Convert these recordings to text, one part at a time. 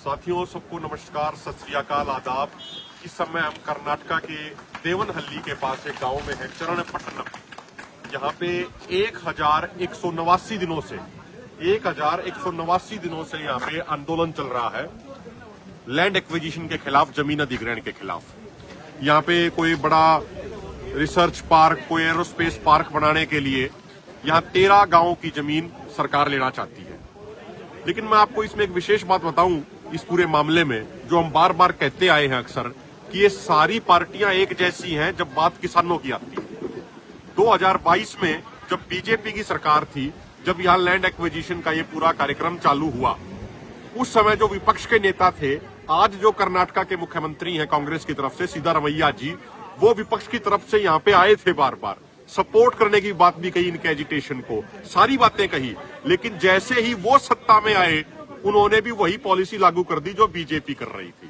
साथियों, सबको नमस्कार, सत श्री अकाल, आदाब। इस समय हम कर्नाटका के देवनहल्ली के पास एक गांव में है, चरणपट्टनम। यहाँ पे 1189 दिनों से यहाँ पे आंदोलन चल रहा है लैंड एक्विजिशन के खिलाफ, जमीन अधिग्रहण के खिलाफ। यहाँ पे कोई बड़ा रिसर्च पार्क, कोई एरोस्पेस पार्क बनाने के लिए यहाँ 13 गांवों की जमीन सरकार लेना चाहती है। लेकिन मैं आपको इसमें एक विशेष बात बताऊं, इस पूरे मामले में जो हम बार बार कहते आए हैं अक्सर कि ये सारी पार्टियां एक जैसी हैं जब बात किसानों की आती है। 2022 में जब बीजेपी की सरकार थी, जब यहाँ लैंड एक्विजिशन का ये पूरा कार्यक्रम चालू हुआ, उस समय जो विपक्ष के नेता थे, आज जो कर्नाटका के मुख्यमंत्री हैं कांग्रेस की तरफ से, सिद्धारमैया जी, वो विपक्ष की तरफ से यहाँ पे आए थे, बार बार सपोर्ट करने की बात भी कही, इनके एजिटेशन को, सारी बातें कही। लेकिन जैसे ही वो सत्ता में आए, उन्होंने भी वही पॉलिसी लागू कर दी जो बीजेपी कर रही थी।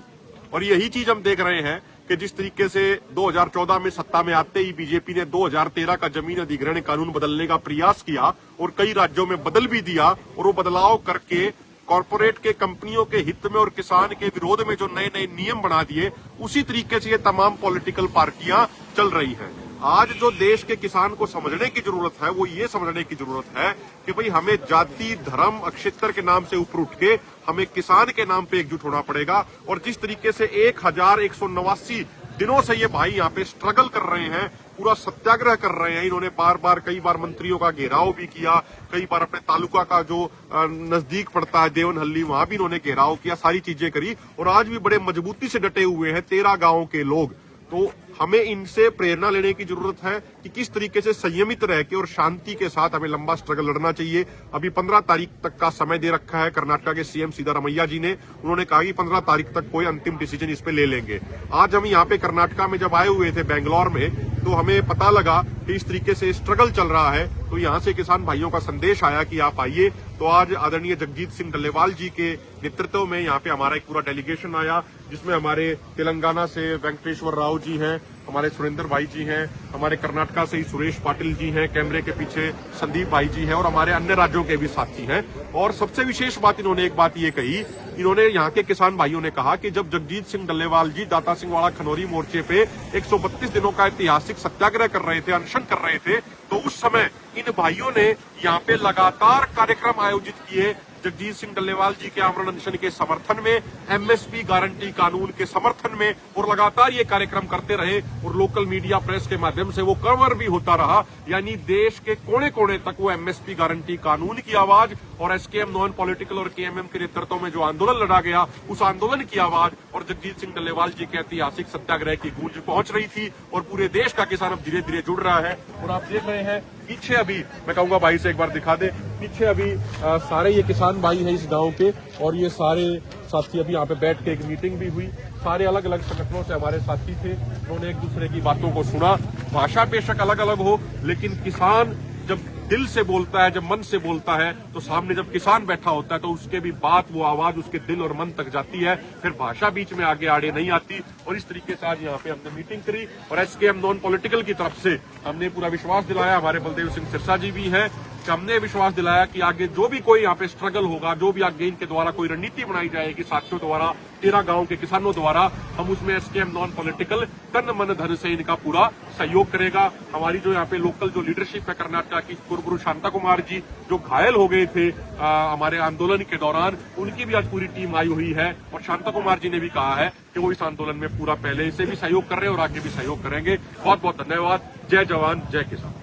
और यही चीज हम देख रहे हैं कि जिस तरीके से 2014 में सत्ता में आते ही बीजेपी ने 2013 का जमीन अधिग्रहण कानून बदलने का प्रयास किया और कई राज्यों में बदल भी दिया, और वो बदलाव करके कॉर्पोरेट के, कंपनियों के हित में और किसान के विरोध में जो नए नए नियम बना दिए, उसी तरीके से ये तमाम पॉलिटिकल पार्टियां चल रही हैं। आज जो देश के किसान को समझने की जरूरत है, वो ये समझने की जरूरत है कि भाई हमें जाति, धर्म, अक्षेत्र के नाम से ऊपर उठ के हमें किसान के नाम पे एकजुट होना पड़ेगा। और जिस तरीके से 1189 दिनों से ये भाई यहाँ पे स्ट्रगल कर रहे हैं, पूरा सत्याग्रह कर रहे हैं, इन्होंने कई बार मंत्रियों का घेराव भी किया, कई बार अपने तालुका का जो नजदीक पड़ता है देवनहल्ली, वहां भी इन्होंने घेराव किया, सारी चीजें करी, और आज भी बड़े मजबूती से डटे हुए हैं 13 गांवों के लोग। तो हमें इनसे प्रेरणा लेने की जरूरत है कि किस तरीके से संयमित रह के और शांति के साथ हमें लंबा स्ट्रगल लड़ना चाहिए। अभी 15 तारीख तक का समय दे रखा है कर्नाटका के सीएम सिद्धारमैया जी ने। उन्होंने कहा कि 15 तारीख तक कोई अंतिम डिसीजन इस पे ले लेंगे। आज हम यहाँ पे कर्नाटका में जब आए हुए थे बेंगलोर में, तो हमें पता लगा कि इस तरीके से स्ट्रगल चल रहा है। तो यहाँ से किसान भाइयों का संदेश आया कि आप आइए। तो आज आदरणीय जगजीत सिंह डल्लेवाल जी के नेतृत्व में यहाँ पे हमारा एक पूरा डेलीगेशन आया, जिसमें हमारे तेलंगाना से वेंकटेश्वर राव जी हैं, हमारे सुरेंद्र भाई जी हैं, हमारे कर्नाटका से ही सुरेश पाटिल जी हैं, कैमरे के पीछे संदीप भाई जी हैं, और हमारे अन्य राज्यों के भी साथी हैं। और सबसे विशेष बात इन्होंने एक बात ये कही, इन्होंने यहाँ के किसान भाइयों ने कहा कि जब जगजीत सिंह डल्लेवाल जी दाता सिंह वाड़ा खनौरी मोर्चे पे 132 दिनों का ऐतिहासिक सत्याग्रह कर रहे थे, अनशन कर रहे थे, तो उस समय इन भाइयों ने यहाँ पे लगातार कार्यक्रम आयोजित किए जगजीत सिंह डल्लेवाल जी के आमरण अनशन के समर्थन में, एमएसपी गारंटी कानून के समर्थन में, और लगातार ये कार्यक्रम करते रहे। और लोकल मीडिया, प्रेस के माध्यम से वो कवर भी होता रहा, यानी देश के कोने कोने तक वो एमएसपी गारंटी कानून की आवाज और एसकेएम नॉन पॉलिटिकल और केएमएम के नेतृत्व में जो आंदोलन लड़ा गया, उस आंदोलन की आवाज और जगजीत सिंह डल्लेवाल जी के ऐतिहासिक सत्याग्रह की गूंज पहुंच रही थी। और पूरे देश का किसान अब धीरे धीरे जुड़ रहा है। और आप देख रहे हैं पीछे, अभी मैं कहूंगा भाई से एक बार दिखा दे, पीछे अभी सारे ये किसान भाई हैं इस गांव के, और ये सारे साथी अभी यहाँ पे बैठ के एक मीटिंग भी हुई। सारे अलग अलग संगठनों से हमारे साथी थे, उन्होंने एक दूसरे की बातों को सुना। भाषा बेशक अलग अलग हो, लेकिन किसान जब दिल से बोलता है, जब मन से बोलता है, तो सामने जब किसान बैठा होता है तो उसके भी बात, वो आवाज उसके दिल और मन तक जाती है, फिर भाषा बीच में आगे आड़े नहीं आती। और इस तरीके से आज यहाँ पे हमने मीटिंग करी, और एसकेएम नॉन पॉलिटिकल की तरफ से हमने पूरा विश्वास दिलाया, हमारे बलदेव सिंह सिरसा जी भी हैं, हमने विश्वास दिलाया कि आगे जो भी कोई यहाँ पे स्ट्रगल होगा, जो भी आगे इनके द्वारा कोई रणनीति बनाई जाएगी साथियों द्वारा, 13 गांव के किसानों द्वारा, हम उसमें एसकेएम नॉन पॉलिटिकल तन मन धन से इनका पूरा सहयोग करेगा। हमारी जो यहाँ पे लोकल जो लीडरशिप है कर्नाटका की, गुरु शांता कुमार जी जो घायल हो गए थे हमारे आंदोलन के दौरान, उनकी भी आज पूरी टीम आई हुई है। और शांता कुमार जी ने भी कहा है कि वो इस आंदोलन में पूरा पहले से भी सहयोग कर रहे हैं और आगे भी सहयोग करेंगे। बहुत बहुत धन्यवाद। जय जवान, जय किसान।